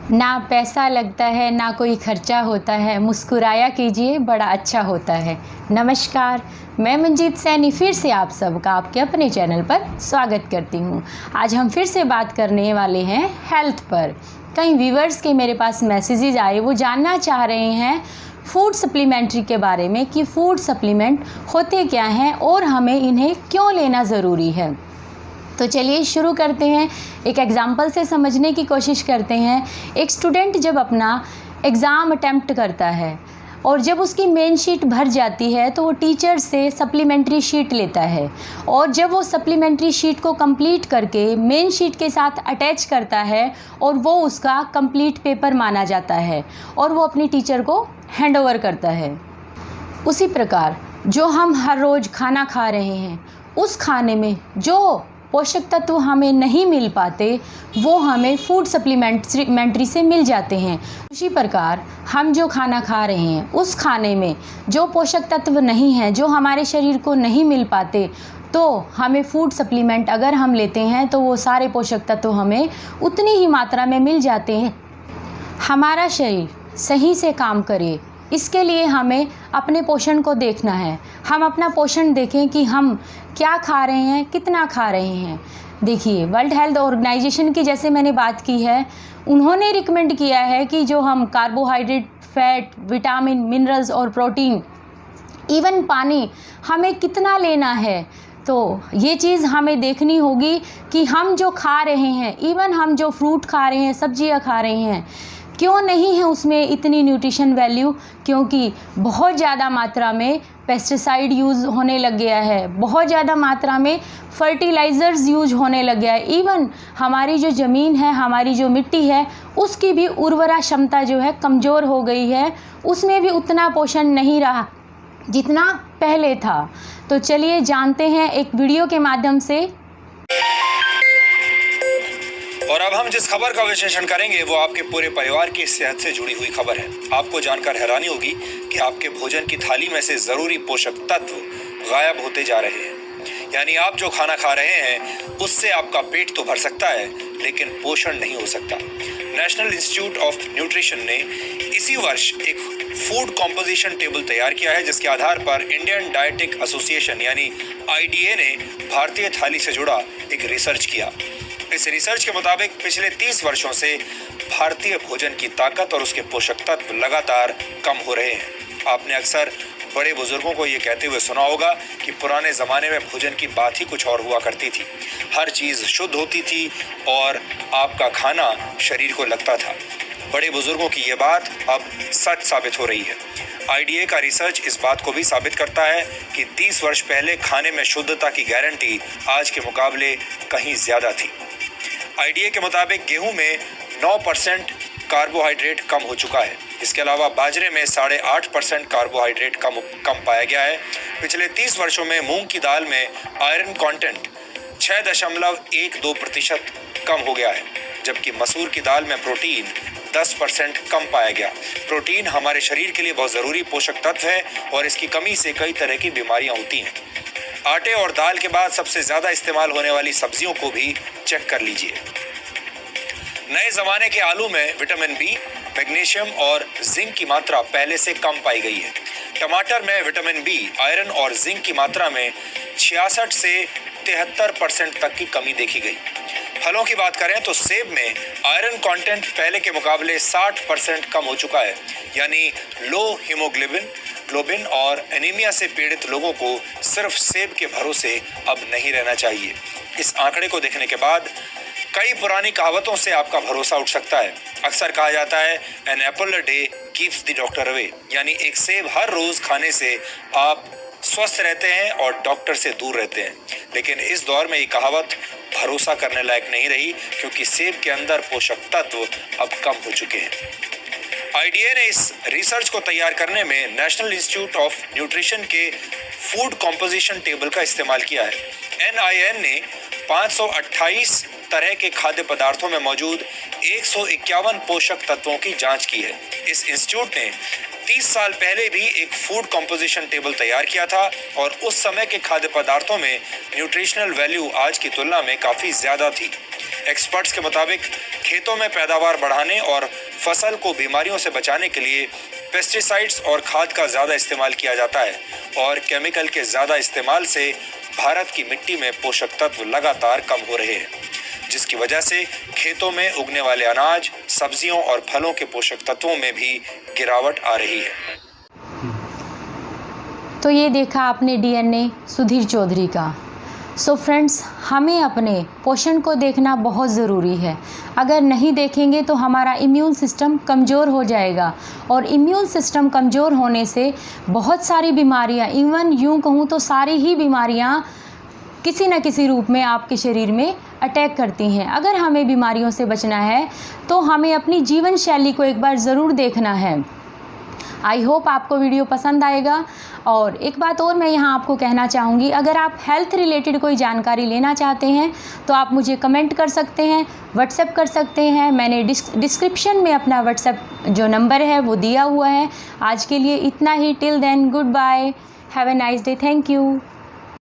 ना पैसा लगता है, ना कोई खर्चा होता है, मुस्कुराया कीजिए बड़ा अच्छा होता है। नमस्कार, मैं मंजीत सैनी फिर से आप सबका आपके अपने चैनल पर स्वागत करती हूँ। आज हम फिर से बात करने वाले हैं हेल्थ पर। कई व्यूअर्स के मेरे पास मैसेजेस आए, वो जानना चाह रहे हैं फूड सप्लीमेंट्री के बारे में कि फूड सप्लीमेंट होते क्या हैं और हमें इन्हें क्यों लेना ज़रूरी है। तो चलिए शुरू करते हैं। एक एग्ज़ाम्पल से समझने की कोशिश करते हैं। एक स्टूडेंट जब अपना एग्ज़ाम अटेम्प्ट करता है और जब उसकी मेन शीट भर जाती है तो वो टीचर से सप्लीमेंट्री शीट लेता है और जब वो सप्लीमेंट्री शीट को कंप्लीट करके मेन शीट के साथ अटैच करता है और वो उसका कंप्लीट पेपर माना जाता है और वो अपनी टीचर को हैंड ओवर करता है। उसी प्रकार जो हम हर रोज़ खाना खा रहे हैं, उस खाने में जो पोषक तत्व हमें नहीं मिल पाते वो हमें फूड सप्लीमेंट्री से मिल जाते हैं। उसी प्रकार हम जो खाना खा रहे हैं उस खाने में जो पोषक तत्व नहीं हैं, जो हमारे शरीर को नहीं मिल पाते, तो हमें फूड सप्लीमेंट अगर हम लेते हैं तो वो सारे पोषक तत्व हमें उतनी ही मात्रा में मिल जाते हैं। हमारा शरीर सही से काम करे, इसके लिए हमें अपने पोषण को देखना है। हम अपना पोषण देखें कि हम क्या खा रहे हैं, कितना खा रहे हैं। देखिए, वर्ल्ड हेल्थ ऑर्गेनाइजेशन की जैसे मैंने बात की है, उन्होंने रिकमेंड किया है कि जो हम कार्बोहाइड्रेट, फैट, विटामिन, मिनरल्स और प्रोटीन, इवन पानी हमें कितना लेना है। तो ये चीज़ हमें देखनी होगी कि हम जो खा रहे हैं, इवन हम जो फ्रूट खा रहे हैं, सब्जियां खा रहे हैं, क्यों नहीं है उसमें इतनी न्यूट्रिशन वैल्यू। क्योंकि बहुत ज़्यादा मात्रा में पेस्टिसाइड यूज़ होने लग गया है, बहुत ज़्यादा मात्रा में फर्टिलाइज़र्स यूज होने लग गया है। इवन हमारी जो ज़मीन है, हमारी जो मिट्टी है, उसकी भी उर्वरा क्षमता जो है कमज़ोर हो गई है, उसमें भी उतना पोषण नहीं रहा जितना पहले था। तो चलिए जानते हैं एक वीडियो के माध्यम से। और अब हम जिस खबर का विश्लेषण करेंगे वो आपके पूरे परिवार की सेहत से जुड़ी हुई खबर है। आपको जानकर हैरानी होगी कि आपके भोजन की थाली में से जरूरी पोषक तत्व गायब होते जा रहे हैं। यानी आप जो खाना खा रहे हैं उससे आपका पेट तो भर सकता है, लेकिन पोषण नहीं हो सकता। नेशनल इंस्टीट्यूट ऑफ न्यूट्रिशन ने इसी वर्ष एक फूड कॉम्पोजिशन टेबल तैयार किया है, जिसके आधार पर इंडियन डायटिक एसोसिएशन यानी IDA ने भारतीय थाली से जुड़ा एक रिसर्च किया। इस रिसर्च के मुताबिक पिछले 30 वर्षों से भारतीय भोजन की ताकत और उसके पोषक तत्व लगातार कम हो रहे हैं। आपने अक्सर बड़े बुजुर्गों को ये कहते हुए सुना होगा कि पुराने जमाने में भोजन की बात ही कुछ और हुआ करती थी। हर चीज शुद्ध होती थी और आपका खाना शरीर को लगता था। बड़े बुजुर्गों की ये बात अब सच साबित हो रही है। IDA का रिसर्च इस बात को भी साबित करता है कि 30 वर्ष पहले खाने में शुद्धता की गारंटी आज के मुकाबले कहीं ज्यादा थी। IDA के मुताबिक गेहूं में 9% कार्बोहाइड्रेट कम हो चुका है। इसके अलावा बाजरे में 8.5% कार्बोहाइड्रेट कम पाया गया है। पिछले 30 वर्षों में मूंग की दाल में आयरन कंटेंट 6.12% कम हो गया है, जबकि मसूर की दाल में प्रोटीन 10% कम पाया गया। प्रोटीन हमारे शरीर के लिए बहुत जरूरी पोषक तत्व है और इसकी कमी से कई तरह की बीमारियां होती हैं। आटे और दाल के बाद सबसे ज्यादा इस्तेमाल होने वाली सब्जियों को भी चेक कर लीजिए। नए जमाने के आलू में विटामिन B, मैग्नीशियम और जिंक की मात्रा पहले से कम पाई गई है। टमाटर में विटामिन B, आयरन और जिंक की मात्रा में 66 से 73% तक की कमी देखी गई। फलों की बात करें तो सेब में आयरन कंटेंट पहले के मुकाबले 60% कम हो चुका है। यानी लो हीमोग्लोबिन और एनीमिया से पीड़ित लोगों को सिर्फ सेब के भरोसे अब नहीं रहना चाहिए। इस आंकड़े को देखने के बाद कई पुरानी कहावतों से आपका भरोसा उठ सकता है। अक्सर कहा जाता है an apple a day keeps the doctor away, यानी एक सेब हर रोज खाने से आप स्वस्थ रहते हैं और डॉक्टर से दूर रहते हैं। लेकिन इस दौर में ये कहावत भरोसा करने लायक नहीं रही, क्योंकि सेब के अंदर पोषक तत्व अब कम हो चुके हैं। IDA ने इस रिसर्च को तैयार करने में नेशनल इंस्टीट्यूट ऑफ न्यूट्रिशन के फूड कॉम्पोजिशन टेबल का इस्तेमाल किया है। NIN ने 528 तरह के खाद्य पदार्थों में मौजूद 151 पोषक तत्वों की जांच की है। इस इंस्टीट्यूट ने 30 साल पहले भी एक फूड कॉम्पोजिशन टेबल तैयार किया था और उस समय के खाद्य पदार्थों में न्यूट्रिशनल वैल्यू आज की तुलना में काफी ज्यादा थी। एक्सपर्ट्स के मुताबिक खेतों में पैदावार बढ़ाने और फसल को बीमारियों से बचाने के लिए पेस्टिसाइड्स और खाद का ज़्यादा इस्तेमाल किया जाता है और केमिकल के ज़्यादा इस्तेमाल से भारत की मिट्टी में पोषक तत्व लगातार कम हो रहे हैं, जिसकी वजह से खेतों में उगने वाले अनाज, सब्जियों और फलों के पोषक तत्वों में भी गिरावट आ रही है। तो ये देखा आपने DNA सुधीर चौधरी का। सो फ्रेंड्स, हमें अपने पोषण को देखना बहुत ज़रूरी है। अगर नहीं देखेंगे तो हमारा इम्यून सिस्टम कमज़ोर हो जाएगा और इम्यून सिस्टम कमज़ोर होने से बहुत सारी बीमारियां, इवन यूँ कहूँ तो सारी ही बीमारियां किसी न किसी रूप में आपके शरीर में अटैक करती हैं। अगर हमें बीमारियों से बचना है तो हमें अपनी जीवन शैली को एक बार ज़रूर देखना है। आई होप आपको वीडियो पसंद आएगा। और एक बात और मैं यहाँ आपको कहना चाहूँगी, अगर आप हेल्थ रिलेटेड कोई जानकारी लेना चाहते हैं तो आप मुझे कमेंट कर सकते हैं, व्हाट्सएप कर सकते हैं। मैंने डिस्क्रिप्शन में अपना व्हाट्सएप जो नंबर है वो दिया हुआ है। आज के लिए इतना ही। Till then, goodbye, have a nice day, thank you.